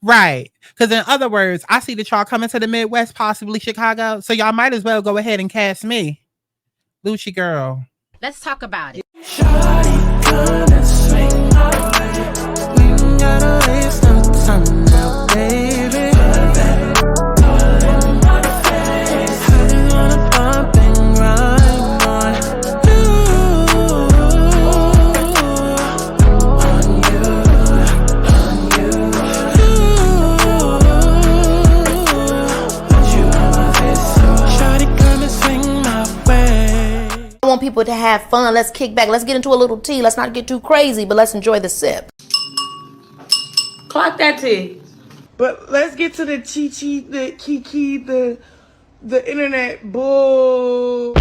Right. Because in other words, I see that y'all coming to the Midwest, possibly Chicago. So y'all might as well go ahead and cast me. Lucci girl. Let's talk about it. People to have fun. Let's kick back. Let's get into a little tea. Let's not get too crazy, but let's enjoy the sip. Clock that tea. But let's get to the chi-chi, the kiki, the internet bull.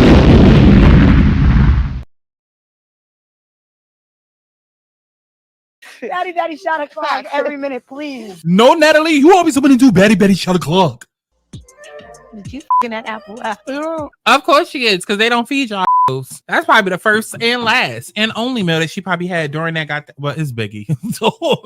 Batty shot a clock every minute, please. No, Natalie, you always want to do Batty shot a clock. Did you f***ing that apple? Of course she is, because they don't feed y'all. That's probably the first and last and only meal that she probably had during that. Well, it's Biggie. So who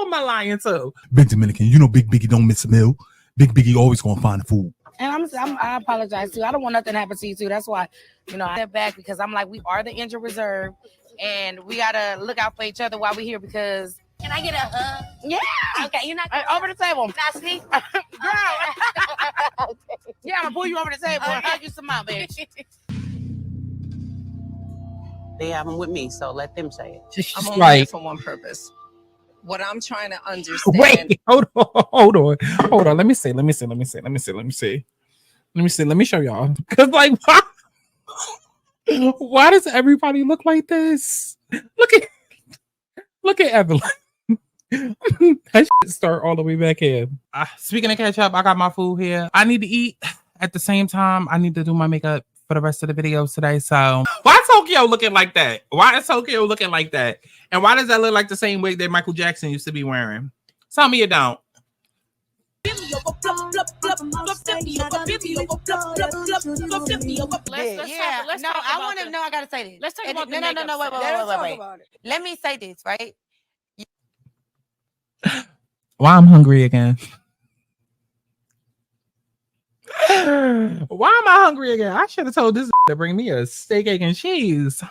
am I lying to? Big Dominican, you know Big Biggie don't miss a meal. Big Biggie always gonna find the food. And I apologize too. I don't want nothing to happen to you too. That's why, I step back because I'm like, we are the injured reserve, and we gotta look out for each other while we're here. Because Can I get a hug? yeah, Okay, you're not over the table, Not sneak. girl. Yeah, I'm gonna pull you over the table and hug you some more, bitch. They have them with me, so let them say it. I'm only here for one purpose. What I'm trying to understand. Wait, hold on. Let me see. Let me show y'all. Cause like, why does everybody look like this? Look at Evelyn. That shit start all the way back here. Speaking of catch up, I got my food here. I need to eat. At the same time, I need to do my makeup for the rest of the videos today. So why Tokyo looking like that? Why is Tokyo looking like that? And why does that look like the same wig that Michael Jackson used to be wearing? Tell me you don't. I want to know. I gotta say this. Let's talk about the No. Wait. Let me say this, right? Why I'm hungry again? Why am I hungry again? I should have told this to bring me a steak, egg, and cheese.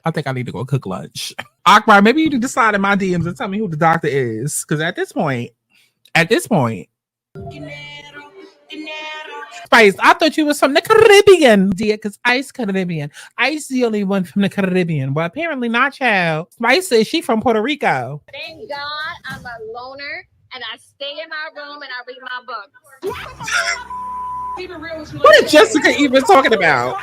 I think I need to go cook lunch. Akbar, maybe you can decide in my DMs and tell me who the doctor is. Because at this point, Spice, I thought you was from the Caribbean, dear, because Ice Caribbean. Ice the only one from the Caribbean. Well, apparently not, child. Spice says she from Puerto Rico. Thank God I'm a loner and I stay in my room and I read my books. What is Jessica even talking about?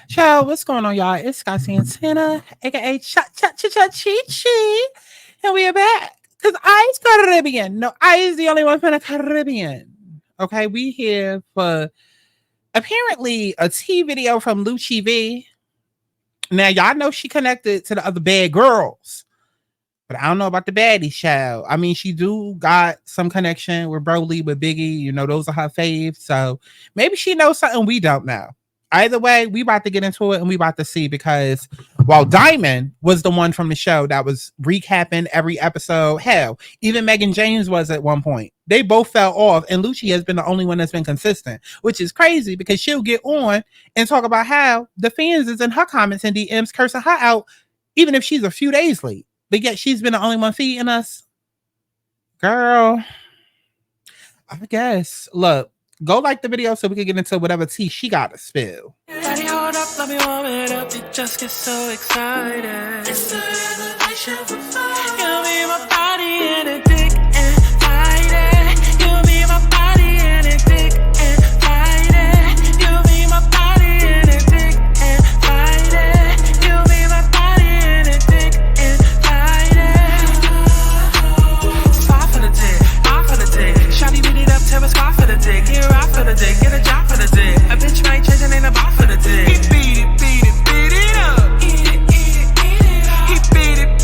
Ciao, what's going on, y'all? It's Santana, aka Chi, and we are back. Because I's Caribbean. No, I is the only one from the Caribbean. Okay, we here for apparently a tea video from Lucci Vee. Now, y'all know she connected to the other bad girls. But I don't know about the Baddies, child. I mean, she do got some connection with Broly, with Biggie. Those are her faves. So maybe she knows something we don't know. Either way, we about to get into it and we about to see, because while Diamond was the one from the show that was recapping every episode, hell, even Megan James was at one point. They both fell off, and Lucci has been the only one that's been consistent, which is crazy because she'll get on and talk about how the fans is in her comments and DMs cursing her out, even if she's a few days late. But yet she's been the only one feeding us. Girl, I guess. Look. Go like the video so we can get into whatever tea she got to spill. Daddy, hold up, let me warm it up. You just get so excited. It's the revelation. You'll be my body and a dick and fight it. You'll be my body and a dick and fight it. You'll be my body and a dick and fight it. You'll be my body and a dick and fight it. Five for the dick, five for the dick. Shawty beat it up, tell us five for the dick. For the dick, get a job for the dick. A bitch might change and ain't a bot for the dick. He beat it up. He beat it, beat it up. He beat it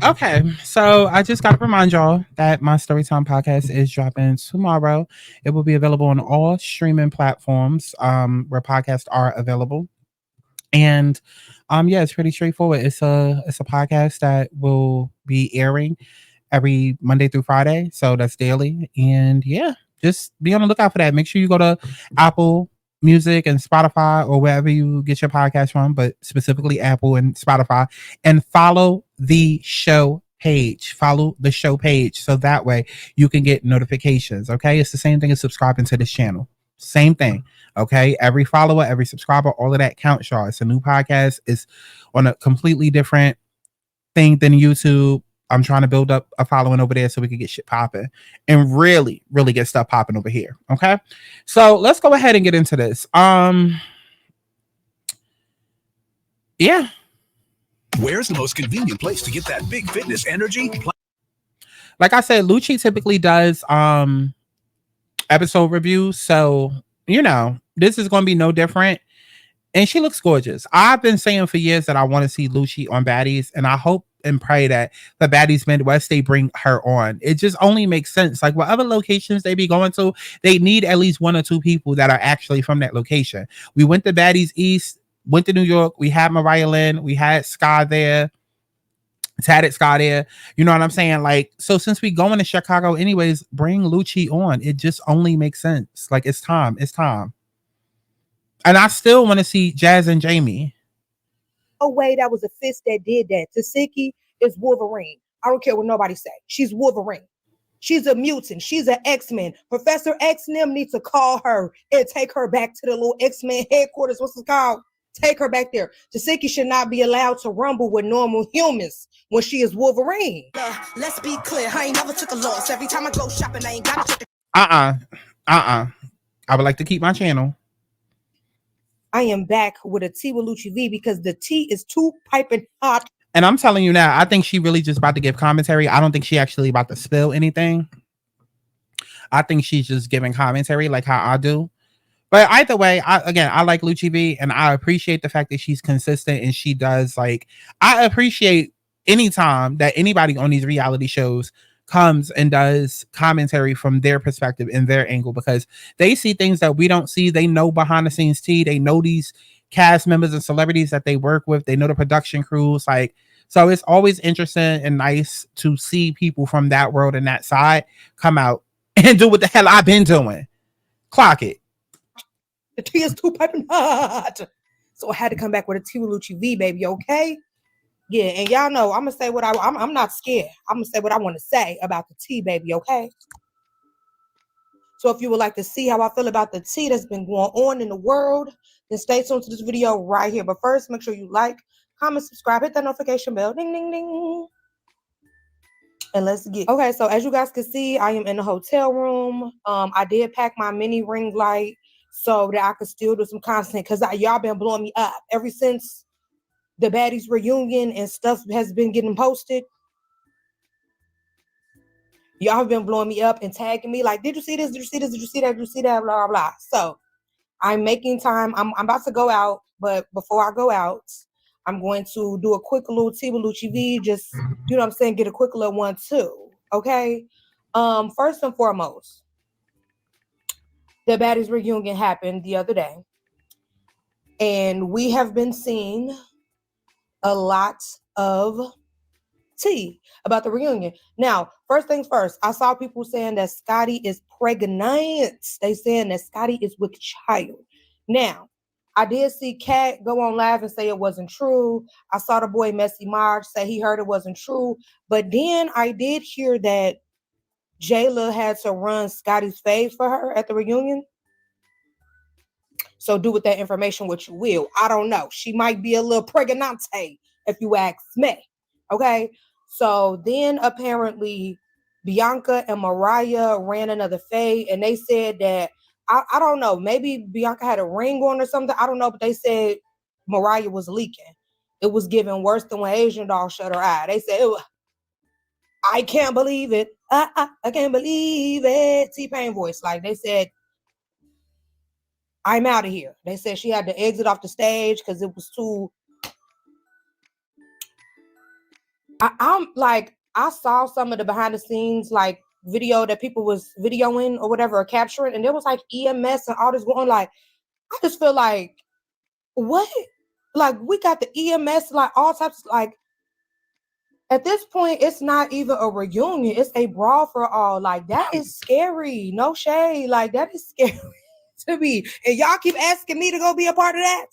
Okay, so I just got to remind y'all that my Storytime podcast is dropping tomorrow. It will be available on all streaming platforms where podcasts are available. And yeah, it's pretty straightforward. It's a podcast that will be airing every Monday through Friday, so that's daily. And yeah, just be on the lookout for that. Make sure you go to Apple Music and Spotify or wherever you get your podcast from, but specifically Apple and Spotify, and follow the show page. Follow the show page so that way you can get notifications. Okay, it's the same thing as subscribing to this channel. Same thing. Okay, every follower, every subscriber, all of that counts, y'all. It's a new podcast. It's on a completely different thing than YouTube. I'm trying to build up a following over there so we can get shit popping and really, really get stuff popping over here. Okay. So let's go ahead and get into this. Yeah. Where's the most convenient place to get that big fitness energy? Like I said, Lucci typically does episode reviews. So, you know, this is going to be no different. And she looks gorgeous. I've been saying for years that I want to see Lucci on Baddies, and I hope and pray that the Baddies Midwest, they bring her on. It just only makes sense. Like whatever locations they be going to, they need at least one or two people that are actually from that location. We went to Baddies East, went to New York. We had Mariah Lynn. We had Sky there. Tatted Sky there. You know what I'm saying? Like, so since we going to Chicago anyways, bring Lucci on. It just only makes sense. Like, it's time. It's time. And I still want to see Jazz and Jamie. Oh, way that was a fist that did that. Tasiki is Wolverine. I don't care what nobody say. She's Wolverine. She's a mutant. She's an X-Men. Professor X and them need to call her and take her back to the little X-Men headquarters. What's it called? Take her back there. Tasiki should not be allowed to rumble with normal humans when she is Wolverine. Let's be clear. I ain't never took a loss. Every time I go shopping, I ain't got to. I would like to keep my channel. I am back with a tea with Lucci Vee because the tea is too piping hot. And I'm telling you now, I think she really just about to give commentary. I don't think she actually about to spill anything. I think she's just giving commentary like how I do. But either way, I like Lucci Vee, and I appreciate the fact that she's consistent and she does, like, I appreciate anytime that anybody on these reality shows comes and does commentary from their perspective and their angle, because they see things that we don't see. They know behind the scenes tea. They know these cast members and celebrities that they work with. They know the production crews. Like, so it's always interesting and nice to see people from that world and that side come out and do what the hell I've been doing. Clock it. The tea is too piping hot. So I had to come back with a tea with Lucci Vee, baby, okay? Yeah, and y'all know I'm gonna say what I'm not scared. I'm gonna say what I want to say about the tea, baby, okay? So if you would like to see how I feel about the tea that's been going on in the world, then stay tuned to this video right here. But first, make sure you like, comment, subscribe, hit that notification bell, ding, ding, ding. And let's get okay. So as you guys can see, I am in the hotel room. I did pack my mini ring light so that I could still do some content, because y'all been blowing me up ever since the Baddies reunion and stuff has been getting posted. Y'all have been blowing me up and tagging me like, did you see this? Did you see this? Did you see that? Did you see that? Blah, blah, blah. So I'm making time. I'm about to go out, but before I go out, I'm going to do a quick little tea with Lucci Vee. Just, you know what I'm saying? Get a quick little one too. Okay. First and foremost, the Baddies reunion happened the other day, and we have been seeing a lot of tea about the reunion. Now, first things first, I saw people saying that Scotty is pregnant. They saying that Scotty is with child. Now, I did see Kat go on live and say it wasn't true. I saw the boy Messy Marge say he heard it wasn't true. But then I did hear that Jela had to run Scotty's fade for her at the reunion. So do with that information what you will. I don't know. She might be a little pregnante, if you ask me. Okay. So then apparently Bianca and Mariah ran another fade, and they said that, I don't know, maybe Bianca had a ring on or something. I don't know, but they said Mariah was leaking. It was giving worse than when Asian doll shut her eye. They said, I can't believe it. I can't believe it. T-Pain voice. Like they said, I'm out of here. They said she had to exit off the stage because it was too I'm like, I saw some of the behind the scenes like video that people was videoing or whatever, or capturing, and there was like EMS and all this going. Like, I just feel like, what? Like, we got the EMS, like all types. Like, at this point, it's not even a reunion; it's a brawl for all. Like, that is scary. No shade. Like, that is scary to me. And y'all keep asking me to go be a part of that,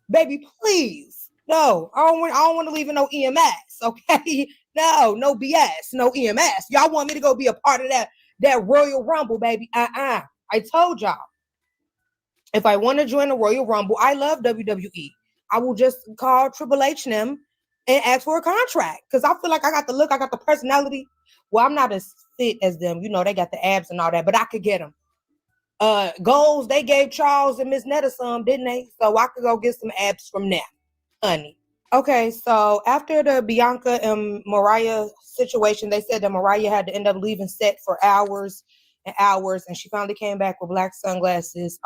baby. Please, no. I don't want to leave in no EMS. Okay, no BS, no EMS. Y'all want me to go be a part of that Royal Rumble, baby? I told y'all. If I want to join the Royal Rumble, I love WWE. I will just call Triple H and them and ask for a contract because I feel like I got the look, I got the personality. Well, I'm not as fit as them. You know, they got the abs and all that, but I could get them. Goals, they gave Charles and Miss Netta some, didn't they? So I could go get some abs from them, honey. Okay, so after the Bianca and Mariah situation, they said that Mariah had to end up leaving set for hours and hours, and she finally came back with black sunglasses.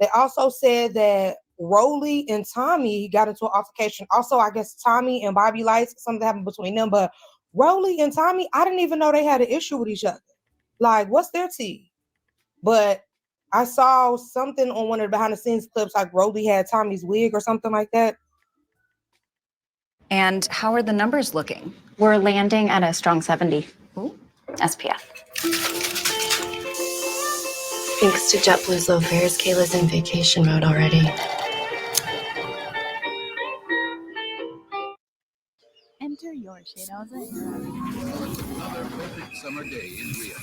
They also said that Rolly and Tommy got into an altercation. Also, I guess Tommy and Bobby Lights, something happened between them, but Rolly and Tommy, I didn't even know they had an issue with each other. Like, what's their tea? But I saw something on one of the behind the scenes clips, like Rolly had Tommy's wig or something like that. And how are the numbers looking? We're landing at a strong 70. Ooh. SPF. Thanks to JetBlue's low fares, Kayla's in vacation mode already. Enter your shade on Another perfect summer day in Rio.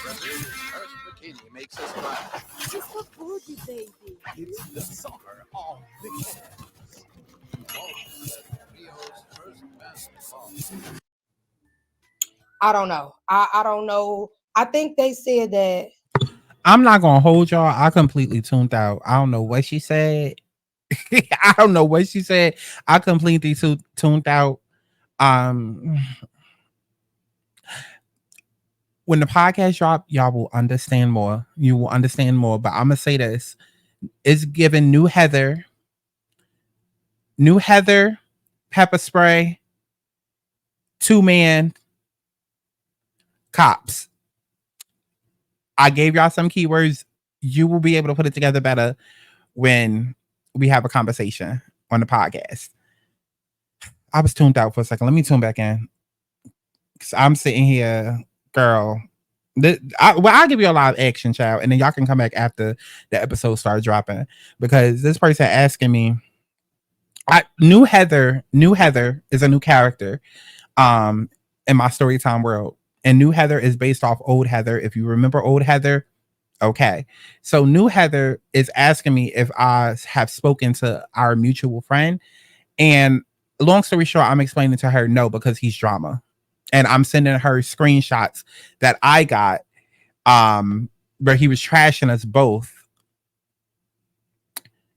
Brazil's first bikini makes us smile. It's the booty, baby. It's the summer of bikinis. Rio's first basketball. I don't know. I don't know. I think they said that. I'm not gonna hold y'all. I completely tuned out. I don't know what she said. I don't know what she said. I completely tuned out. When the podcast drop, y'all will understand more. You will understand more. But I'm gonna say this: it's giving new Heather, pepper spray, 2-man cops. I gave y'all some keywords. You will be able to put it together better when we have a conversation on the podcast. I was tuned out for a second. Let me tune back in. Because I'm sitting here, girl. I'll give you a lot of action, child. And then y'all can come back after the episode starts dropping. Because this person asking me, New Heather is a new character in my Storytime world. And New Heather is based off Old Heather. If you remember Old Heather, okay. So New Heather is asking me if I have spoken to our mutual friend. And long story short, I'm explaining to her no, because he's drama. And I'm sending her screenshots that I got where he was trashing us both.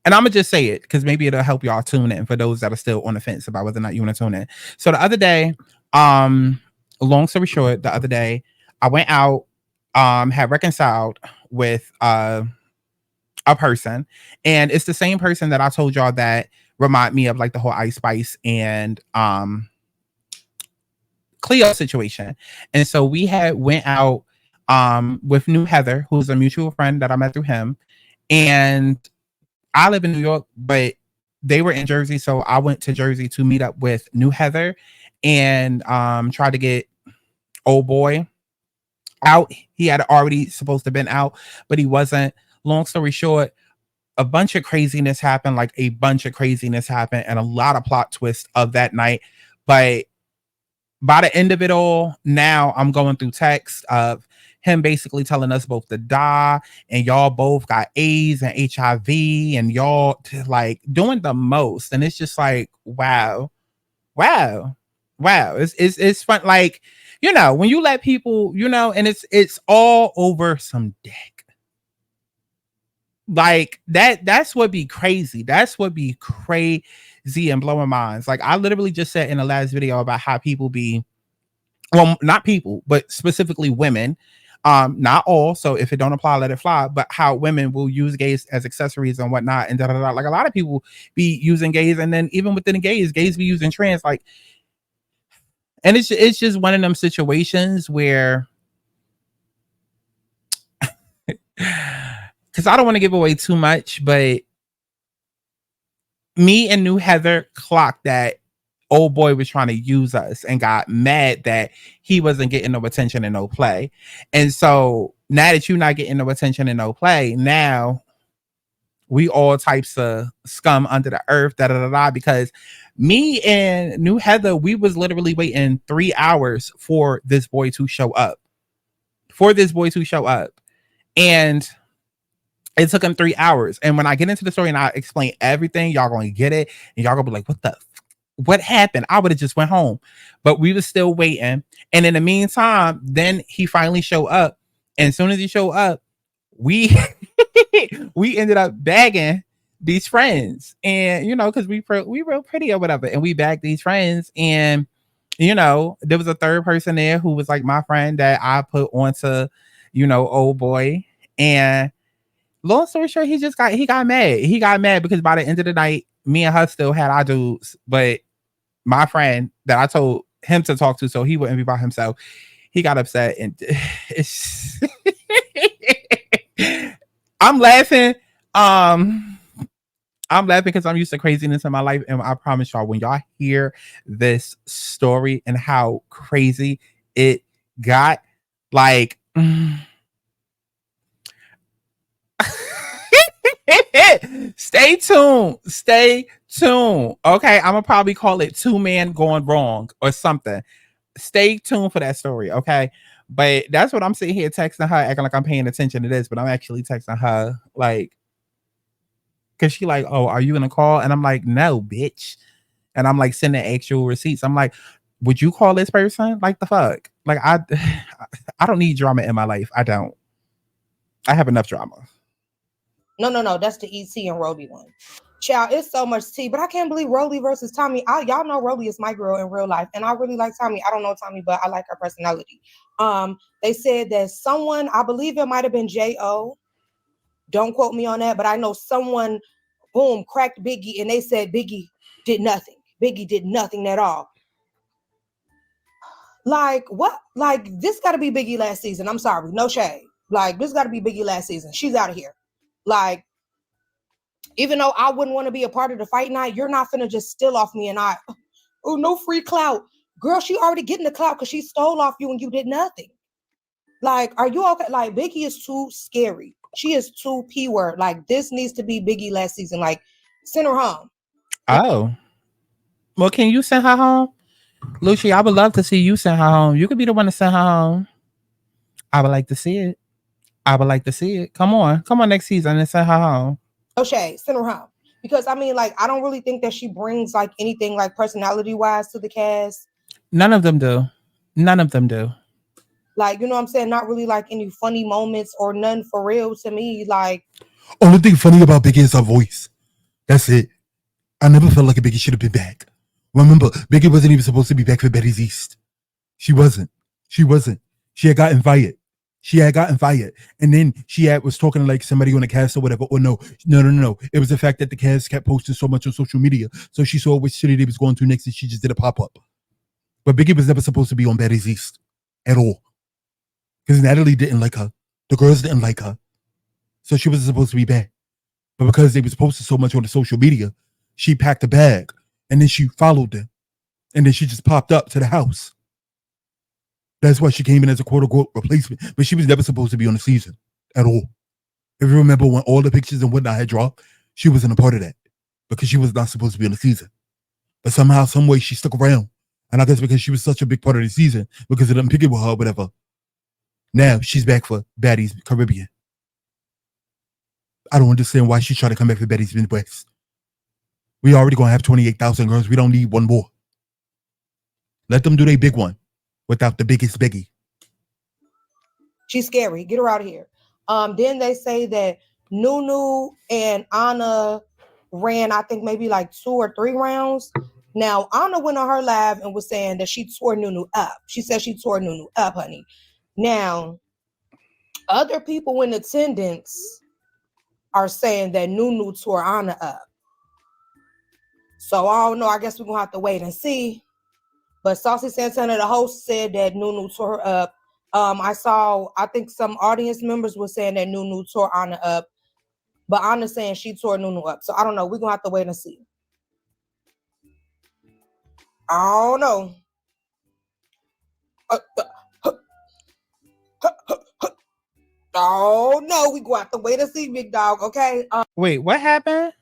And I'm going to just say it because maybe it'll help y'all tune in for those that are still on the fence about whether or not you want to tune in. So the other day, long story short, the other day, I went out, had reconciled with a person, and it's the same person that I told y'all that remind me of like the whole Ice Spice and Cleo situation. And so we went out with New Heather, who's a mutual friend that I met through him, and I live in New York, but they were in Jersey, so I went to Jersey to meet up with New Heather and tried to get old boy out. He had already supposed to have been out, but he wasn't. Long story short, a bunch of craziness happened, and a lot of plot twists of that night. But by the end of it all, now I'm going through texts of him basically telling us both to die, and y'all both got AIDS and HIV, and y'all like doing the most. And it's just like, wow. It's fun. Like, you know, when you let people, you know, and it's all over some dick. Like that's what be crazy. That's what be crazy and blowing minds. Like, I literally just said in the last video about how people be, well, not people, but specifically women, not all. So if it don't apply, let it fly. But how women will use gays as accessories and whatnot, and like a lot of people be using gays, and then even within the gays be using trans. Like, And it's just one of them situations where, because I don't want to give away too much, but me and New Heather clocked that old boy was trying to use us and got mad that he wasn't getting no attention and no play. And so now that you're not getting no attention and no play, now we all types of scum under the earth, because me and New Heather, we was literally waiting 3 hours for this boy to show up. And it took him 3 hours. And when I get into the story and I explain everything, y'all gonna get it. And y'all gonna be like, what happened? I would have just went home. But we was still waiting. And in the meantime, then he finally showed up. And as soon as he showed up, we we ended up bagging these friends. And, because we real pretty or whatever. And we bagged these friends. And, there was a third person there who was like my friend that I put onto, old boy. And long story short, he got mad. He got mad because by the end of the night, me and her still had our dudes, but my friend that I told him to talk to so he wouldn't be by himself, he got upset. And it's I'm laughing. I'm laughing because I'm used to craziness in my life. And I promise y'all, when y'all hear this story and how crazy it got, like... Stay tuned. Okay, I'm gonna probably call it 2 Man Gone Wrong or something. Stay tuned for that story, okay? But that's what I'm sitting here texting her, acting like I'm paying attention to this, but I'm actually texting her, like, because she like, oh, are you gonna call? And I'm like, no, bitch. And I'm like sending actual receipts. I'm like, would you call this person? Like, the fuck? Like, I don't need drama in my life. I don't. I have enough drama. No. That's the ET and Roly one. Child, it's so much tea, but I can't believe Roly versus Tommy. Y'all know Roly is my girl in real life, and I really like Tommy. I don't know Tommy, but I like her personality. They said that someone, I believe it might have been J.O. Don't quote me on that, but I know someone, boom, cracked Biggie, and they said Biggie did nothing. Biggie did nothing at all. Like, what? Like, this got to be Biggie last season. I'm sorry, no shade. Like, this got to be Biggie last season. She's out of here. Like, even though I wouldn't want to be a part of the fight night, you're not finna just steal off me and oh, no free clout. Girl, she already getting the clout because she stole off you and you did nothing. Like, are you okay? Like, Biggie is too scary. She is too P-word. Like, this needs to be Biggie last season. Like, send her home. Oh. Well, can you send her home? Lucci, I would love to see you send her home. You could be the one to send her home. I would like to see it. Come on next season and send her home. Oh, Shay, send her home. Because, I mean, like, I don't really think that she brings, like, anything, like, personality-wise to the cast. None of them do. Like, you know what I'm saying? Not really, like, any funny moments or none for real to me. Like, only thing funny about Biggie is her voice. That's it. I never felt like a Biggie should have been back. Remember, Biggie wasn't even supposed to be back for Baddies East. She wasn't. She had gotten fired. And then she was talking to like somebody on the cast or whatever. Or no. It was the fact that the cast kept posting so much on social media. So she saw which city they was going to next and she just did a pop-up. But Biggie was never supposed to be on Baddies East at all. Because Natalie didn't like her. The girls didn't like her. So she wasn't supposed to be back. But because they was posting so much on the social media, she packed a bag. And then she followed them. And then she just popped up to the house. That's why she came in as a quote-unquote replacement. But she was never supposed to be on the season at all. If you remember when all the pictures and whatnot had dropped, she wasn't a part of that. Because she was not supposed to be on the season. But somehow, some way, she stuck around. And I guess because she was such a big part of the season, because of them picking with her or whatever, now she's back for Baddies Caribbean. I don't understand why she's trying to come back for Baddies Midwest. We already going to have 28,000 girls. We don't need one more. Let them do their big one without the biggest Biggie. She's scary. Get her out of here. Then they say that Nunu and Anna ran, I think, maybe like 2 or 3 rounds. Now, Anna went on her live and was saying that she tore Nunu up. She said she tore Nunu up, honey. Now, other people in attendance are saying that Nunu tore Anna up. So I don't know. I guess we're going to have to wait and see. But Saucy Santana, the host, said that Nunu tore her up. I think some audience members were saying that Nunu tore Anna up, but Anna's saying she tore Nunu up. So I don't know. We're gonna have to wait and see. I don't know. Oh no, we gonna have to wait and see, big dog. Okay. Wait, what happened?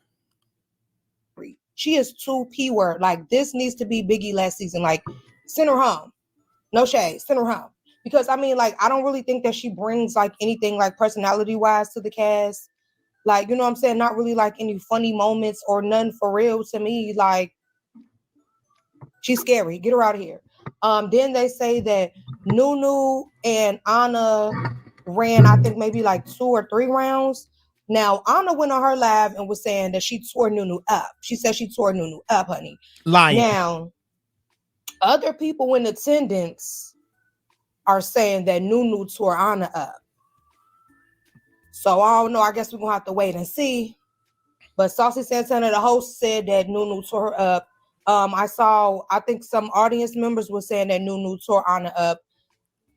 She is too P-word. Like, this needs to be Biggie last season. Like, send her home. No shade. Send her home. Because I mean, like, I don't really think that she brings like anything like personality wise to the cast. Like, you know what I'm saying? Not really like any funny moments or none for real to me. Like, she's scary. Get her out of here. Then they say that Nunu and Anna ran, I think maybe like 2 or 3 rounds. Now, Anna went on her live and was saying that she tore Nunu up. She said she tore Nunu up, honey. Lying. Now, other people in attendance are saying that Nunu tore Anna up. So I don't know. I guess we're gonna have to wait and see. But Saucy Santana, the host, said that Nunu tore her up. I think some audience members were saying that Nunu tore Anna up,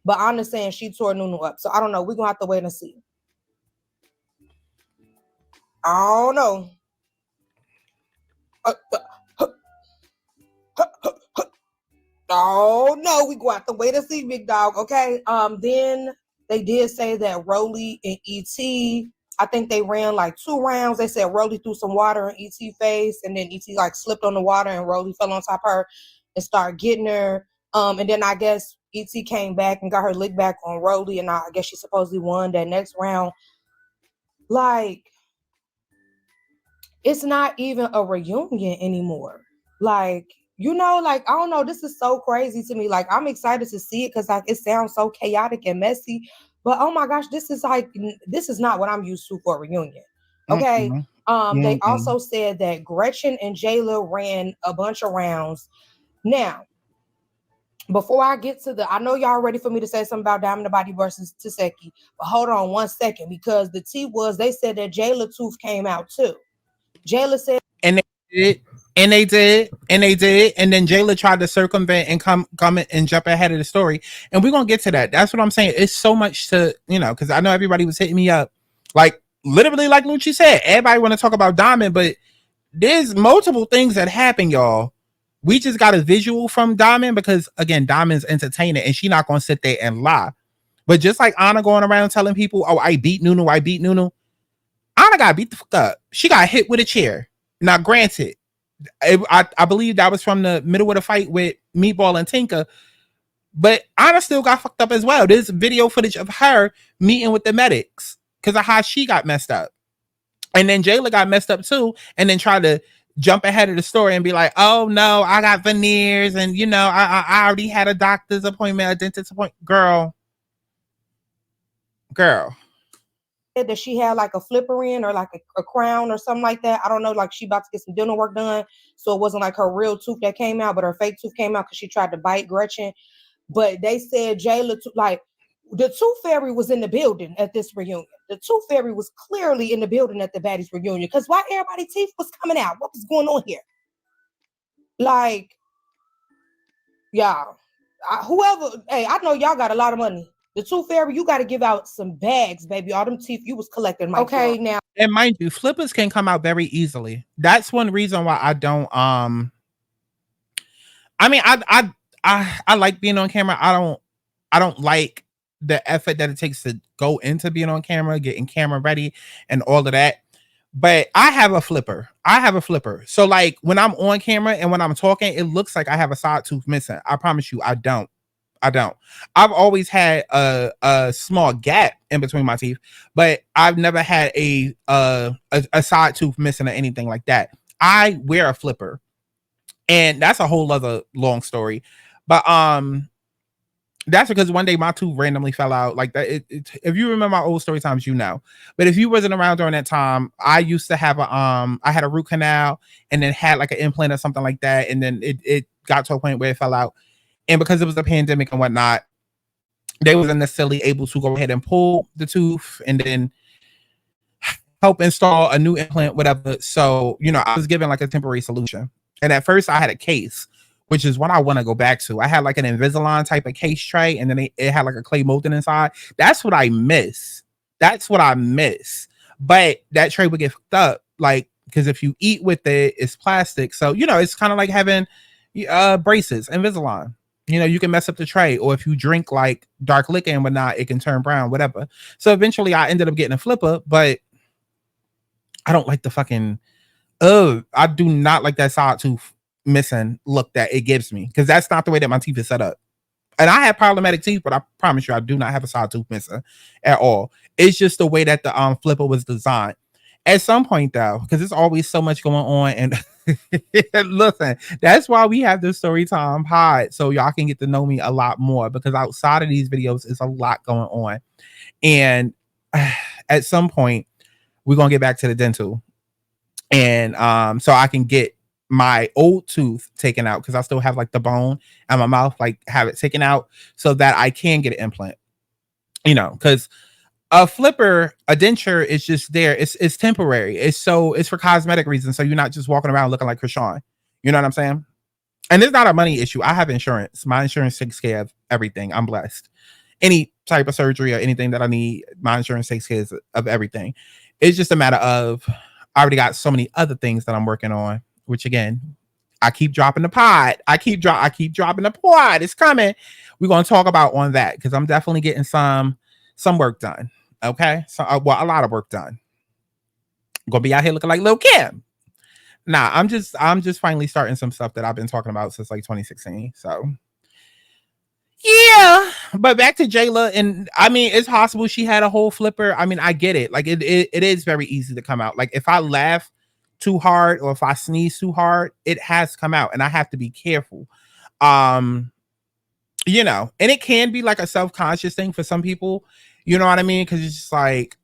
but Anna's saying she tore Nunu up. So I don't know. We're gonna have to wait and see. I don't know. Oh no, we gonna have to wait and see, big dog. Okay. Then they did say that Rolly and ET, I think they ran like 2 rounds. They said Rolly threw some water in ET face, and then ET like slipped on the water, and Rolly fell on top of her and started getting her. And then I guess ET came back and got her lick back on Rolly, and I guess she supposedly won that next round. Like, it's not even a reunion anymore. Like, you know, like, I don't know. This is so crazy to me. Like, I'm excited to see it because like it sounds so chaotic and messy. But oh my gosh, this is not what I'm used to for a reunion. Okay. They also said that Gretchen and Jela ran a bunch of rounds. Now, before I get to I know y'all ready for me to say something about Diamond the Body versus Taseki, but hold on one second, because the tea was, they said that Jela tooth came out too. Jela said, and they did, and then Jayla tried to circumvent and come and jump ahead of the story, and we're gonna get to that. That's what I'm saying. It's so much to, you know, because I know everybody was hitting me up, like literally, like Lucci said, everybody want to talk about Diamond, but there's multiple things that happen, y'all. We just got a visual from Diamond because again, Diamond's entertaining, and she not gonna sit there and lie. But just like Anna going around telling people, "Oh, I beat Nunu," Anna got beat the fuck up. She got hit with a chair. Now, granted, I believe that was from the middle of the fight with Meatball and Tinka, but Anna still got fucked up as well. There's video footage of her meeting with the medics because of how she got messed up. And then Jayla got messed up too, and then tried to jump ahead of the story and be like, "Oh no, I got veneers, and you know, I already had a doctor's appointment, a dentist appointment." Girl. that she had like a flipper in or like a crown or something like that. I don't know, like she about to get some dental work done, so it wasn't like her real tooth that came out, but her fake tooth came out because she tried to bite Gretchen. But they said Jayla, like, the Tooth Fairy was in the building at this reunion. The Tooth Fairy was clearly in the building at the Baddies reunion, because why everybody's teeth was coming out? What was going on here? Like, y'all, whoever, hey, I know y'all got a lot of money. The Tooth Fairy, you got to give out some bags, baby. All them teeth you was collecting. Okay, now. And mind you, flippers can come out very easily. That's one reason why I don't. I mean, I like being on camera. I don't like the effort that it takes to go into being on camera, getting camera ready, and all of that. But I have a flipper. So like when I'm on camera and when I'm talking, it looks like I have a side tooth missing. I promise you, I don't. I've always had a small gap in between my teeth, but I've never had a side tooth missing or anything like that. I wear a flipper, and that's a whole other long story. But that's because one day my tooth randomly fell out like that. If you remember my old story times, you know. But if you wasn't around during that time, I used to have I had a root canal and then had like an implant or something like that, and then it got to a point where it fell out. And because it was a pandemic and whatnot, they wasn't necessarily able to go ahead and pull the tooth and then help install a new implant, whatever. So, you know, I was given like a temporary solution. And at first I had a case which is what I want to go back to. I had like an Invisalign type of case tray, and then it had like a clay molding inside. That's what I miss. That's what I miss. But that tray would get fucked up, like, because if you eat with it, it's plastic. So, you know, it's kind of like having braces, Invisalign. You know, you can mess up the tray, or if you drink like dark liquor and whatnot, it can turn brown, whatever. So eventually I ended up getting a flipper, but I don't like the fucking, I do not like that side tooth missing look that it gives me, because that's not the way that my teeth is set up. And I have problematic teeth, but I promise you I do not have a side tooth missing at all. It's just the way that the flipper was designed. At some point though, because there's always so much going on, and listen, that's why we have the story time pod, so y'all can get to know me a lot more, because outside of these videos is a lot going on. And at some point we're gonna get back to the dental, and so I can get my old tooth taken out, because I still have like the bone in my mouth, like have it taken out so that I can get an implant, you know, because a flipper, a denture is just there. It's temporary. It's for cosmetic reasons. So you're not just walking around looking like Krishan. You know what I'm saying? And it's not a money issue. I have insurance. My insurance takes care of everything. I'm blessed. Any type of surgery or anything that I need, my insurance takes care of everything. It's just a matter of, I already got so many other things that I'm working on, which again, I keep dropping the pod. I keep dropping the pod. It's coming. We're going to talk about on that, because I'm definitely getting some work done. Okay, so well, a lot of work done. I'm gonna be out here looking like Lil Kim. Nah, I'm just finally starting some stuff that I've been talking about since like 2016. So yeah, but back to Jela, and I mean, it's possible she had a whole flipper. I mean, I get it. Like it is very easy to come out. Like if I laugh too hard or if I sneeze too hard, it has come out, and I have to be careful. You know, and it can be like a self-conscious thing for some people. You know what I mean? Because it's just like,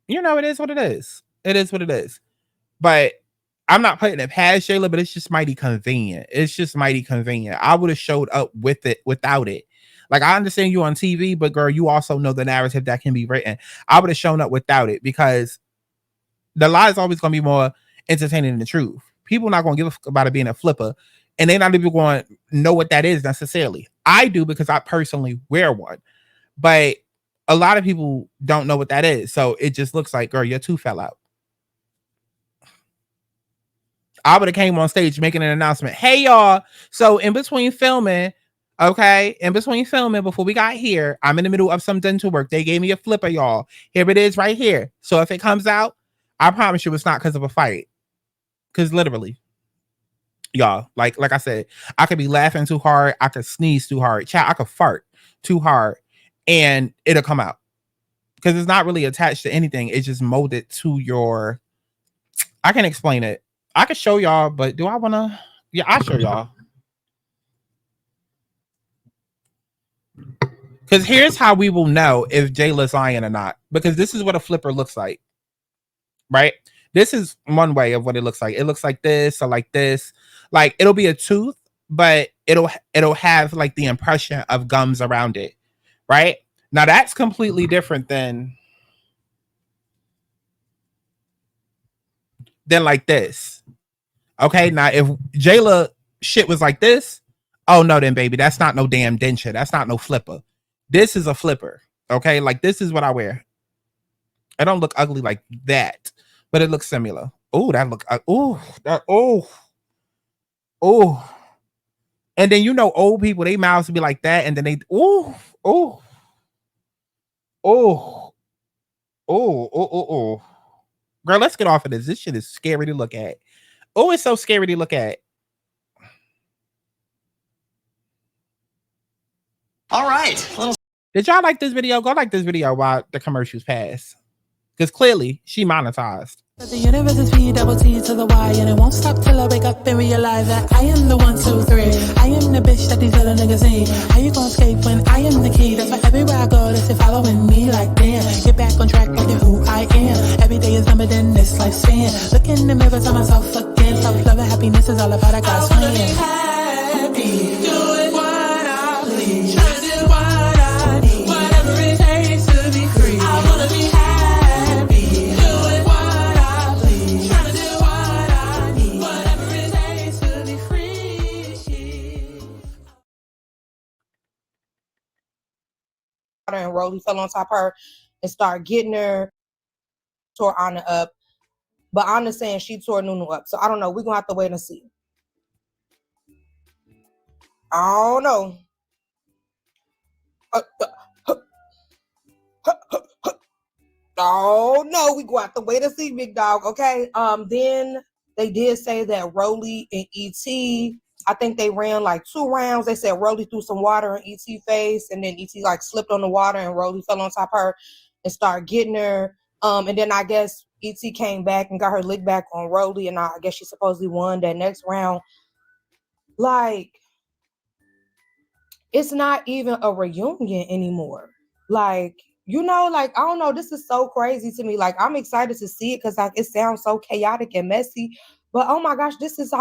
you know, it is what it is. It is what it is. But I'm not putting it past Jela, but it's just mighty convenient. It's just mighty convenient. I would have showed up with it without it. Like, I understand you on TV, but girl, you also know the narrative that can be written. I would have shown up without it, because the lie is always going to be more entertaining than the truth. People not going to give a fuck about it being a flipper, and they're not even going to know what that is necessarily. I do, because I personally wear one. But a lot of people don't know what that is. So it just looks like, girl, your tooth fell out. I would have came on stage making an announcement. Hey, y'all. So in between filming, okay, before we got here, I'm in the middle of some dental work. They gave me a flipper, y'all. Here it is right here. So if it comes out, I promise you it's not because of a fight. Because literally, y'all, like I said, I could be laughing too hard. I could sneeze too hard. Chat, I could fart too hard. And it'll come out, because it's not really attached to anything. It's just molded to your, I can explain it. I can show y'all, but do I want to? Yeah, I'll show y'all. Because here's how we will know if Jela's lying or not. Because this is what a flipper looks like, right? This is one way of what it looks like. It looks like this or like this. Like, it'll be a tooth, but it'll have like the impression of gums around it. Right now, that's completely different than like this. Okay, now if Jela shit was like this, oh no, then baby, that's not no damn denture. That's not no flipper. This is a flipper. Okay, like this is what I wear. I don't look ugly like that, but it looks similar. Oh, that look. Oh. And then, you know, old people, they mouths be like that, and then they Oh. Girl, let's get off of this. This shit is scary to look at. Oh, it's so scary to look at. All right. Did y'all like this video? Go like this video while the commercials pass. Because clearly, she monetized. The universe is P double T to the Y, and it won't stop till I wake up and realize that I am the 1, 2, 3. I am the bitch that these other niggas need. How you gonna escape when I am the key? That's why everywhere I go, they following me like damn. Get back on track, like who I am. Every day is numbered in this lifespan. Look in the mirror, tell myself again. Self-love and happiness is all about a God's plan. Happy, doing what I please. Trying to do what I need. Whatever it takes to be free. I wanna be happy. water and Rolly fell on top of her and started getting her, tore Anna up. But Anna's saying she tore Nunu up. So I don't know. We're gonna have to wait and see. I don't know. Oh no, we go have to wait and see, big dog. Okay. Then they did say that Rolly and ET, I think they ran like 2 rounds. They said Rolly threw some water in ET face, and then ET like slipped on the water, and Rolly fell on top of her and started getting her. And then I guess ET came back and got her lick back on Rolly, and I guess she supposedly won that next round. Like, it's not even a reunion anymore. Like, you know, like, I don't know, this is so crazy to me. Like, I'm excited to see it because like it sounds so chaotic and messy. But oh my gosh, this is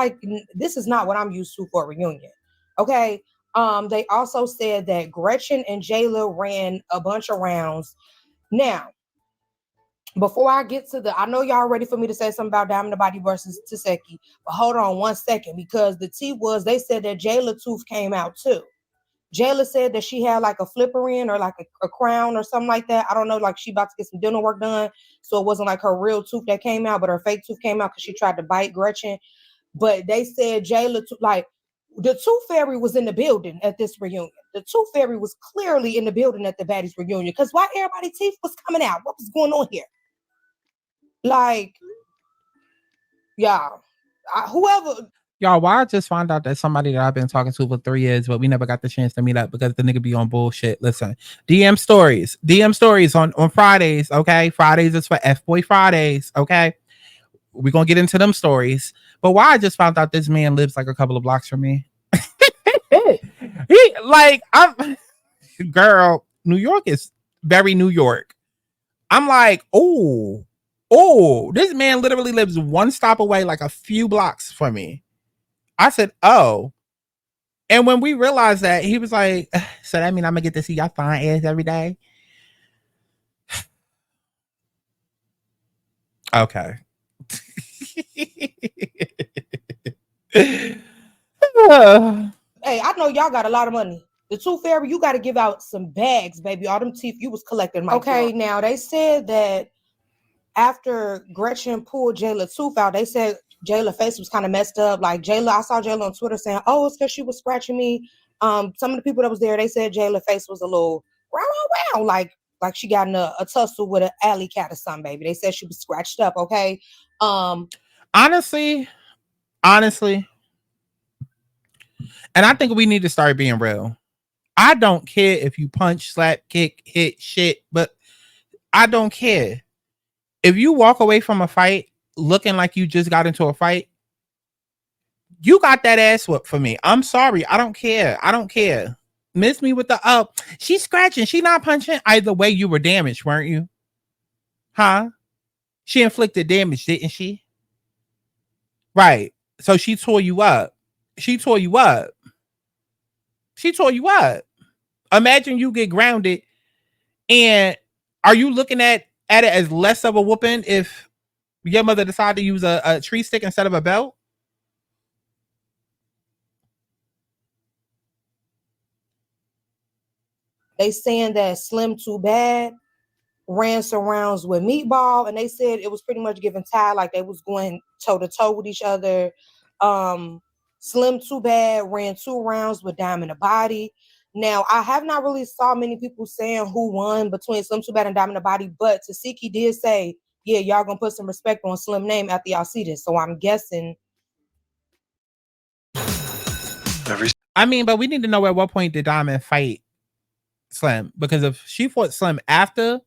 not what I'm used to for a reunion. Okay. They also said that Gretchen and Jela ran a bunch of rounds. Now, before I get to I know y'all ready for me to say something about Diamond the Body versus Taseki, but hold on one second, because the tea was, they said that Jayla tooth came out too. Jayla said that she had like a flipper in, or like a crown or something like that. I don't know, like she about to get some dental work done. So it wasn't like her real tooth that came out, but her fake tooth came out because she tried to bite Gretchen. But they said Jayla, like, the Tooth Fairy was in the building at this reunion. The Tooth Fairy was clearly in the building at the Baddies reunion, because why everybody's teeth was coming out? What was going on here? Like, y'all, whoever. Y'all, why I just found out that somebody that I've been talking to for 3 years, but we never got the chance to meet up because the nigga be on bullshit. Listen, DM stories on Fridays, okay? Fridays is for F-Boy Fridays, okay? We're going to get into them stories. But why I just found out this man lives like a couple of blocks from me. Girl, New York is very New York. I'm like, oh, this man literally lives one stop away, like a few blocks from me. I said, oh. And when we realized that, he was like, so that mean I'm gonna get to see y'all fine ass every day? Okay. Hey, I know y'all got a lot of money. The Tooth Fairy, you got to give out some bags, baby. All them teeth you was collecting. Okay, now they said that after Gretchen pulled Jayla's tooth out, they said Jayla's face was kind of messed up. Like, Jayla, I saw Jayla on Twitter saying, oh, it's because she was scratching me. Some of the people that was there, they said Jayla's face was a little round, like she got in a tussle with an alley cat or something, baby. They said she was scratched up, okay? Honestly, and I think we need to start being real. I don't care if you punch, slap, kick, hit, shit, but I don't care. If you walk away from a fight looking like you just got into a fight, you got that ass whooped for me. I'm sorry. I don't care. Miss me with the, she's scratching. She not punching. Either way, you were damaged, weren't you? Huh? She inflicted damage, didn't she? Right. So she tore you up. Imagine you get grounded, and are you looking at it as less of a whooping if your mother decided to use a tree stick instead of a belt? They saying that Slim Too Bad ran some rounds with Meatball, and they said it was pretty much giving tie, like they was going toe to toe with each other. Slim Too Bad ran 2 rounds with Diamond the Body. Now, I have not really saw many people saying who won between Slim Too Bad and Diamond the Body, but Taseki did say, yeah, y'all gonna put some respect on Slim name after y'all see this. So I'm guessing. I mean, but we need to know at what point did Diamond fight Slim, because if she fought Slim after,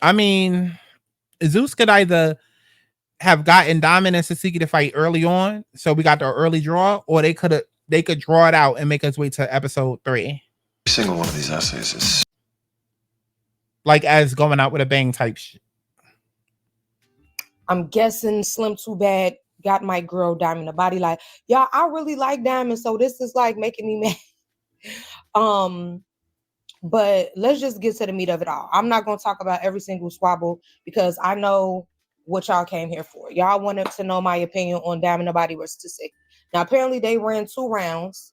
I mean, Zeus could either have gotten Diamond and Taseki to fight early on, so we got the early draw, or they could draw it out and make us wait to episode 3. Every single one of these essays is like as going out with a bang type shit. I'm guessing Slim Too Bad got my girl Diamond the Body. Like, y'all, I really like Diamond, so this is like making me mad. But let's just get to the meat of it all. I'm not gonna talk about every single squabble because I know what y'all came here for. Y'all wanted to know my opinion on Diamond the Body versus Taseki. Now, apparently they ran 2 rounds.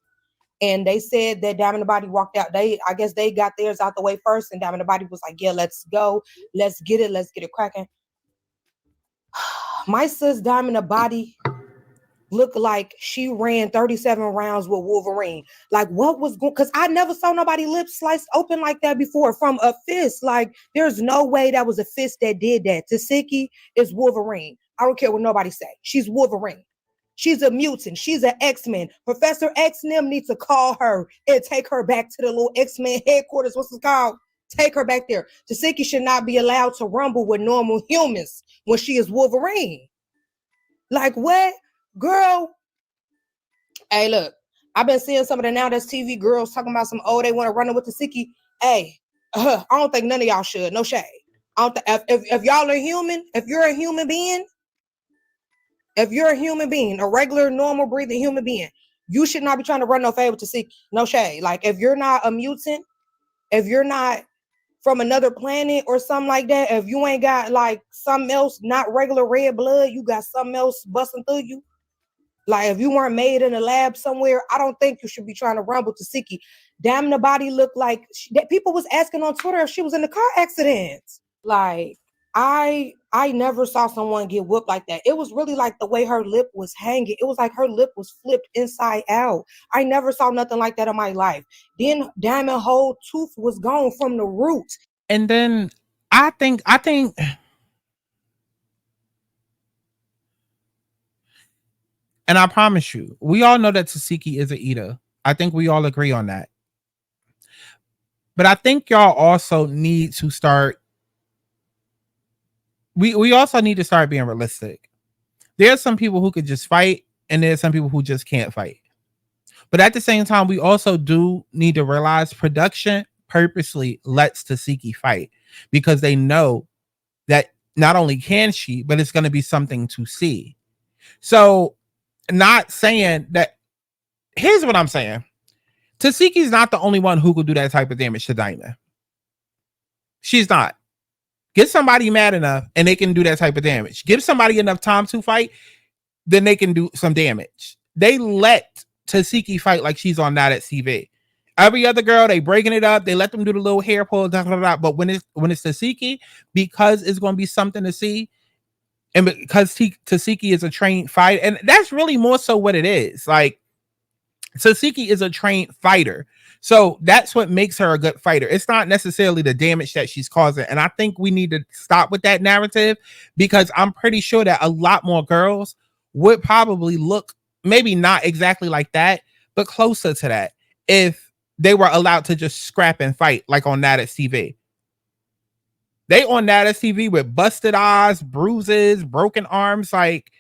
And they said that Diamond the Body walked out. I guess they got theirs out the way first, and Diamond the Body was like, yeah, let's go. Let's get it cracking. My sis Diamond the Body looked like she ran 37 rounds with Wolverine. Like, what was going? Because I never saw nobody lips sliced open like that before from a fist. Like, there's no way that was a fist that did that. Tasiki is Wolverine. I don't care what nobody say. She's Wolverine. She's a mutant. She's an X-Men. Professor X and them need to call her and take her back to the little X-Men headquarters. What's it called? Take her back there. Tasiki should not be allowed to rumble with normal humans when she is Wolverine. Like, what? Girl. Hey, look. I've been seeing some of the Now That's TV girls talking about some, they want to run with Tasiki. Hey, I don't think none of y'all should. No shade. If y'all are human, if you're a human being, a regular, normal, breathing human being, you should not be trying to run no favor to Tasiki. No shade. Like, if you're not a mutant, if you're not from another planet or something like that, if you ain't got like something else, not regular red blood, you got something else busting through you. Like, if you weren't made in a lab somewhere, I don't think you should be trying to rumble Tasiki. Damn, the body looked like that. People was asking on Twitter if she was in a car accident. Like, I never saw someone get whooped like that. It was really like the way her lip was hanging. It was like her lip was flipped inside out. I never saw nothing like that in my life. Then Diamond whole tooth was gone from the root. And then I think, and I promise you, we all know that Tasiki is an eater. I think we all agree on that. But I think y'all also need to start. We also need to start being realistic. There's some people who could just fight, and there's some people who just can't fight. But at the same time, we also do need to realize production purposely lets Tasiki fight because they know that not only can she, but it's going to be something to see. So, not saying that. Here's what I'm saying. Tasiki's not the only one who could do that type of damage to Diamond. She's not. Get somebody mad enough and they can do that type of damage. Give somebody enough time to fight, then they can do some damage. They let Tasiki fight like she's on Now That's TV. Every other girl, they breaking it up. They let them do the little hair pull, but when it's Tasiki, because it's going to be something to see, and because Tasiki is a trained fighter, and that's really more so what it is. Like, Tasiki is a trained fighter. So that's what makes her a good fighter. It's not necessarily the damage that she's causing. And I think we need to stop with that narrative because I'm pretty sure that a lot more girls would probably look maybe not exactly like that, but closer to that if they were allowed to just scrap and fight like on Now That's TV. They on Now That's TV with busted eyes, bruises, broken arms, like,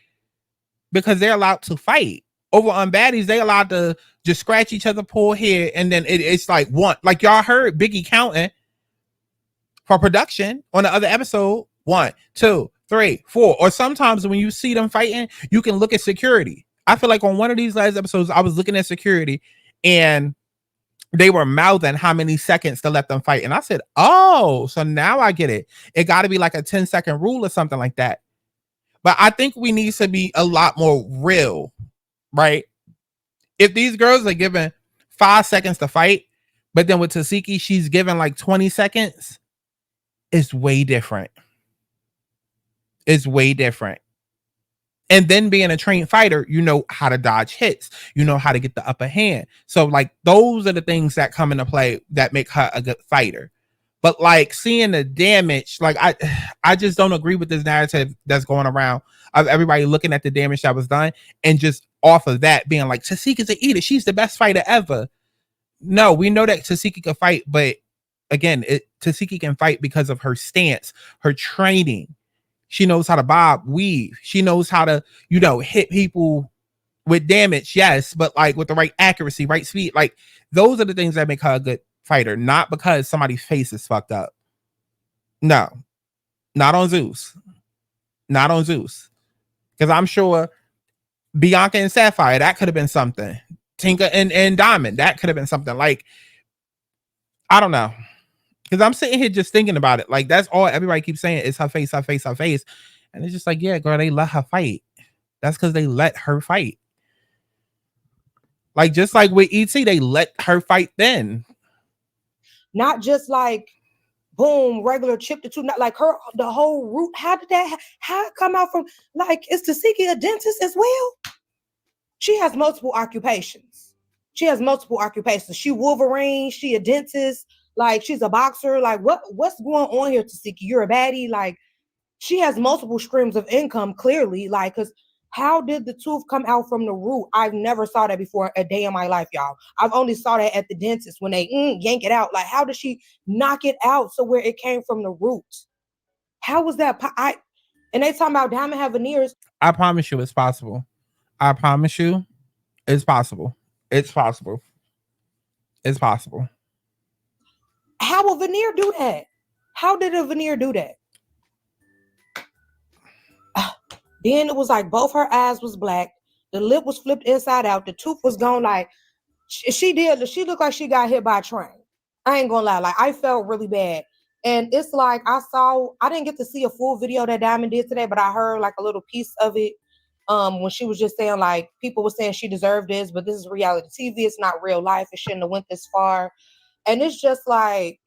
because they're allowed to fight. Over on Baddies, they allowed to just scratch each other, pull hair, and then it's like one. Like, y'all heard Biggie counting for production on the other episode. 1, 2, 3, 4. Or sometimes when you see them fighting, you can look at security. I feel like on one of these last episodes, I was looking at security and they were mouthing how many seconds to let them fight. And I said, oh, so now I get it. It got to be like a 10-second rule or something like that. But I think we need to be a lot more real. Right? If these girls are given 5 seconds to fight, but then with Tasiki, she's given like 20 seconds, it's way different. It's way different. And then being a trained fighter, you know how to dodge hits. You know how to get the upper hand. So like those are the things that come into play that make her a good fighter. But like seeing the damage, like I just don't agree with this narrative that's going around of everybody looking at the damage that was done and just off of that being like, Tasika's an eater. She's the best fighter ever. No, we know that Tasiki can fight, but again, Tasiki can fight because of her stance, her training. She knows how to bob, weave. She knows how to, hit people with damage, yes, but like with the right accuracy, right speed. Like those are the things that make her a good fighter, not because somebody's face is fucked up. No, not on Zeus. Not on Zeus. Because I'm sure Bianca and Sapphire, that could have been something. Tinker and Diamond, that could have been something. Like, I don't know. Because I'm sitting here just thinking about it. Like, that's all everybody keeps saying is her face, her face, her face. And it's just like, yeah, girl, they let her fight. That's because they let her fight. Like just like with ET, they let her fight then. Not just like boom, regular chip to two, not like her, the whole root. How did that, how it come out from, like, is Tasiki a dentist as well? She has multiple occupations. She has multiple occupations. She Wolverine, she a dentist, like she's a boxer. Like what's going on here, Tasiki? You're a baddie. Like she has multiple streams of income, clearly. Like, because how did the tooth come out from the root? I've never saw that before a day in my life, y'all. I've only saw that at the dentist when they yank it out. Like, how did she knock it out so where it came from the root? How was that? And they talking about diamond have veneers. I promise you it's possible. I promise you it's possible. It's possible. It's possible. How will veneer do that? How did a veneer do that? Then it was like both her eyes was black. The lip was flipped inside out. The tooth was gone. Like she looked like she got hit by a train. I ain't gonna lie. Like I felt really bad. And it's like I didn't get to see a full video that Diamond did today, but I heard like a little piece of it. When she was just saying like people were saying she deserved this, but this is reality TV. It's not real life. It shouldn't have went this far. And it's just like,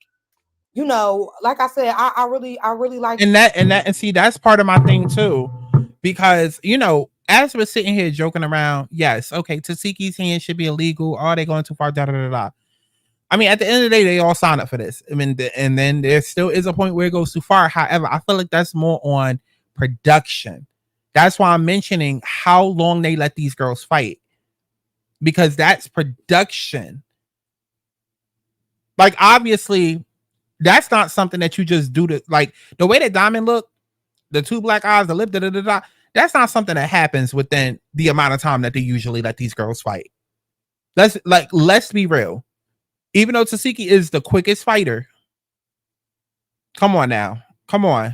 you know, like I said, I really like and see that's part of my thing too. Because, you know, as we're sitting here joking around, yes, okay, Tasiki's hand should be illegal. Are they going too far? Da, da, da, da. I mean, at the end of the day, they all sign up for this. I mean, and then there still is a point where it goes too far. However, I feel like that's more on production. That's why I'm mentioning how long they let these girls fight. Because that's production. Like, obviously, that's not something that you just do to, like, the way that Diamond looked, the two black eyes, the lip, da, da, da, da, that's not something that happens within the amount of time that they usually let these girls fight. Let's be real. Even though Tasiki is the quickest fighter, come on now. Come on.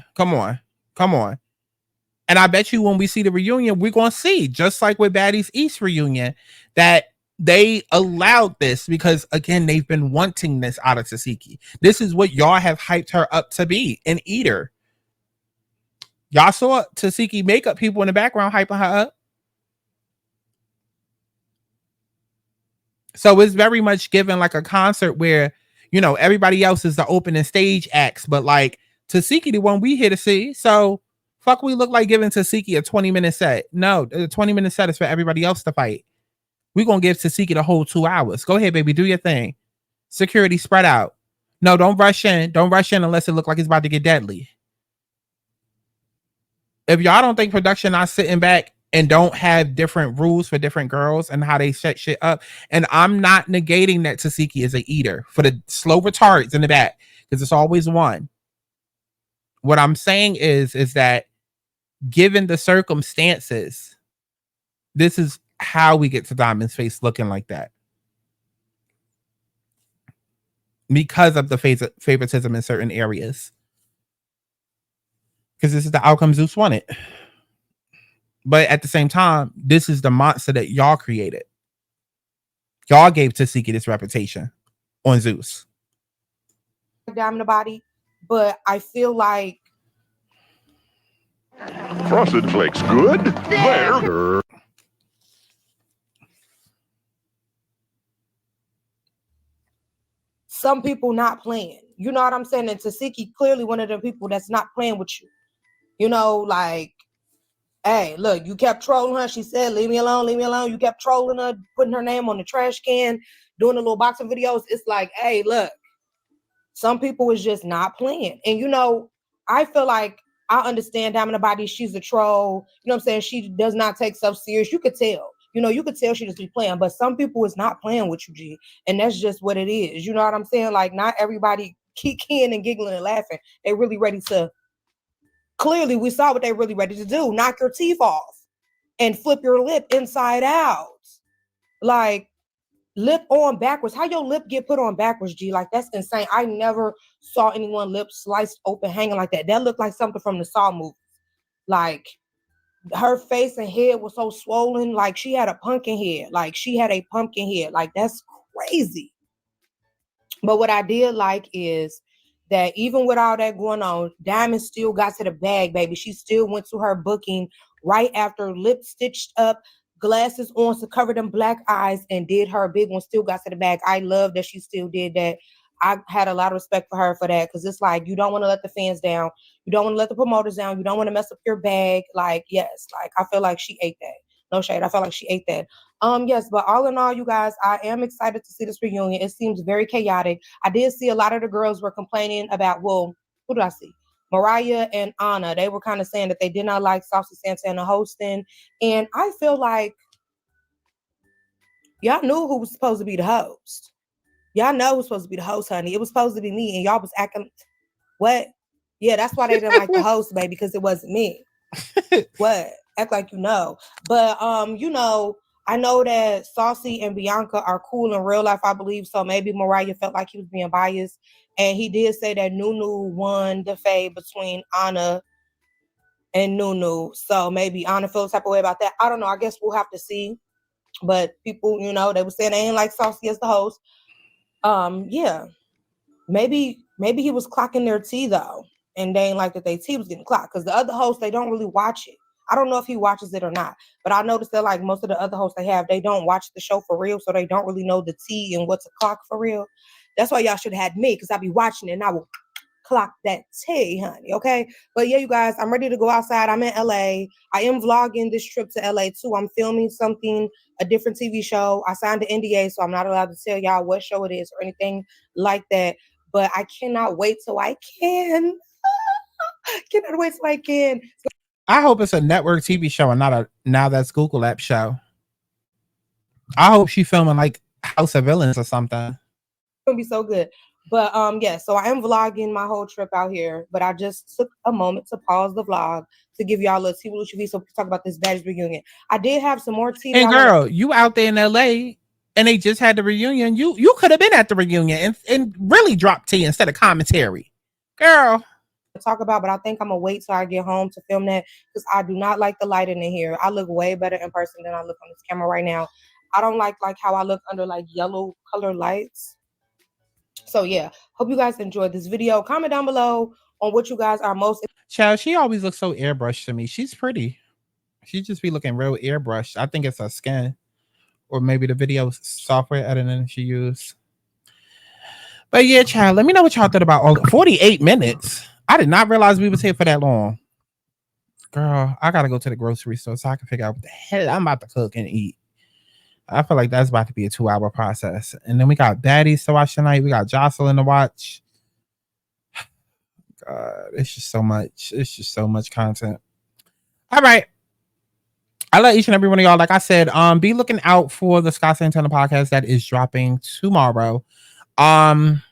And I bet you when we see the reunion, we're going to see, just like with Baddies East reunion, that they allowed this because, again, they've been wanting this out of Tasiki. This is what y'all have hyped her up to be, an eater. Y'all saw Tasiki makeup people in the background hyping her up. So it's very much given like a concert where, you know, everybody else is the opening stage acts, but like Tasiki, the one we here to see. So fuck, we look like giving Tasiki a 20-minute set. No, the 20-minute set is for everybody else to fight. We're going to give Tasiki the whole 2 hours. Go ahead, baby. Do your thing. Security spread out. No, don't rush in. Don't rush in unless it look like it's about to get deadly. If y'all don't think production not sitting back and don't have different rules for different girls and how they set shit up, and I'm not negating that Tasiki is an eater for the slow retards in the back, because it's always one. What I'm saying is that given the circumstances, this is how we get to Diamond's face looking like that. Because of the favoritism in certain areas. Because this is the outcome Zeus wanted. But at the same time, this is the monster that y'all created. Y'all gave Tasiki this reputation on Zeus. Diamond the body, but I feel like Frosted Flakes good? There. some people not playing. You know what I'm saying? And Tasiki clearly one of the people that's not playing with you. You know, like, hey, look, you kept trolling her. She said, leave me alone, leave me alone. You kept trolling her, putting her name on the trash can, doing the little boxing videos. It's like, hey, look, some people is just not playing. And, you know, I feel like I understand Diamond the Body. She's a troll. You know what I'm saying? She does not take stuff serious. You could tell. You know, you could tell she just be playing. But some people is not playing with you, G. And that's just what it is. You know what I'm saying? Like, not everybody kicking and giggling and laughing. They really ready to... Clearly, we saw what they really ready to do. Knock your teeth off and flip your lip inside out. Like, lip on backwards. How your lip get put on backwards, G? Like, that's insane. I never saw anyone lip sliced open hanging like that. That looked like something from the Saw movie. Like, her face and head was so swollen. Like, she had a pumpkin head. Like, she had a pumpkin head. Like, that's crazy. But what I did like is that even with all that going on, Diamond still got to the bag, baby. She still went to her booking right after lip stitched up, glasses on to cover them black eyes and did her big one, still got to the bag. I love that she still did that. I had a lot of respect for her for that, because it's like, you don't want to let the fans down. You don't want to let the promoters down. You don't want to mess up your bag. Like, yes, like I feel like she ate that. No shade. I felt like she ate that. Yes, but all in all, you guys, I am excited to see this reunion. It seems very chaotic. I did see a lot of the girls were complaining about, well, who did I see? Mariah and Anna. They were kind of saying that they did not like Saucy Santana hosting. And I feel like y'all knew who was supposed to be the host. Y'all know who was supposed to be the host, honey. It was supposed to be me, and y'all was acting, what? Yeah, that's why they didn't like the host, baby, because it wasn't me. What? Act like you know. But, you know, I know that Saucy and Bianca are cool in real life, I believe, so maybe Mariah felt like he was being biased. And he did say that Nunu won the fade between Anna and Nunu. So maybe Anna feels type of way about that. I don't know. I guess we'll have to see. But people, you know, they were saying they ain't like Saucy as the host. Yeah. Maybe he was clocking their tea though. And they ain't like that their tea was getting clocked. Because the other hosts, they don't really watch it. I don't know if he watches it or not. But I noticed that like most of the other hosts they have, they don't watch the show for real. So they don't really know the tea and what to clock for real. That's why y'all should have had me, because I'll be watching it and I will clock that tea, honey, okay? But yeah, you guys, I'm ready to go outside. I'm in LA. I am vlogging this trip to LA too. I'm filming something, a different TV show. I signed an NDA, so I'm not allowed to tell y'all what show it is or anything like that. But I cannot wait till I can. Cannot wait till I can. I hope it's a network TV show and not a Now That's Google app show. I hope she's filming like House of Villains or something. Gonna be so good. But yeah, so I am vlogging my whole trip out here, but I just took a moment to pause the vlog to give y'all a little tea with Lucci Vee so we can talk about this Baddies reunion. I did have some more tea. And girl, you out there in LA and they just had the reunion. You could have been at the reunion and really dropped tea instead of commentary, girl. To talk about, but I think I'm gonna wait till I get home to film that, because I do not like the lighting in here. I look way better in person than I look on this camera right now. I don't like how I look under like yellow color lights. So yeah, hope you guys enjoyed this video. Comment down below on what you guys are most. Child, she always looks so airbrushed to me. She's pretty. She just be looking real airbrushed. I think it's her skin, or maybe the video software editing she used. But yeah, child, let me know what y'all thought about all 48 minutes. I did not realize we was here for that long. Girl, I gotta go to the grocery store so I can figure out what the hell I'm about to cook and eat. I feel like that's about to be a 2-hour process. And then we got Baddies to watch tonight. We got Jocelyn to watch. God, it's just so much. It's just so much content. All right. I love each and every one of y'all. Like I said, be looking out for the Scott Santana podcast that is dropping tomorrow. I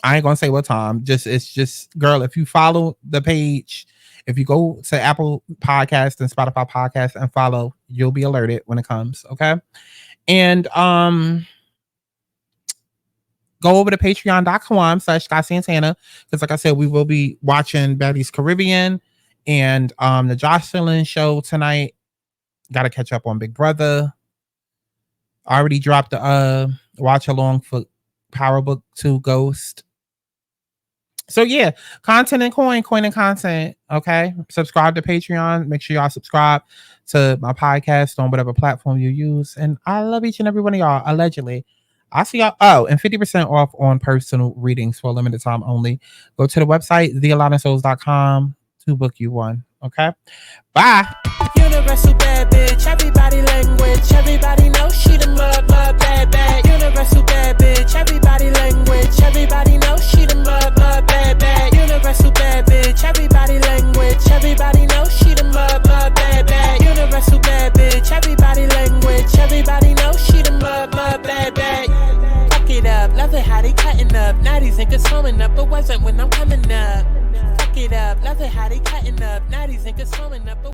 ain't gonna say what time. It's just, girl, if you follow the page, if you go to Apple Podcasts and Spotify Podcasts and follow, you'll be alerted when it comes. Okay. And go over to patreon.com/Scott Santana. Because like I said, we will be watching Baddies Caribbean and the Jocelyn show tonight. Gotta catch up on Big Brother. I already dropped the watch along for Power Book 2 Ghost. So yeah, content and coin and content. Okay. Subscribe to Patreon. Make sure y'all subscribe to my podcast on whatever platform you use. And I love each and every one of y'all, allegedly. I'll see y'all. Oh, and 50% off on personal readings for a limited time only. Go to the website, thealotofsouls.com to book you one. Okay. Bye. Universal bad bitch, everybody language, everybody knows she the mud bad bad. Universal bad bitch, everybody language, everybody knows she the mud bad bad. Universal bad bitch, everybody language, everybody knows she the mud bad bad. Universal bad bitch, everybody language, everybody knows she the mud bad bad. Fuck it up, love it how they cutting up. Now these niggas swimming up, but wasn't when I'm coming up. Fuck it up, love it how they cutting up. Now these niggas swimming up.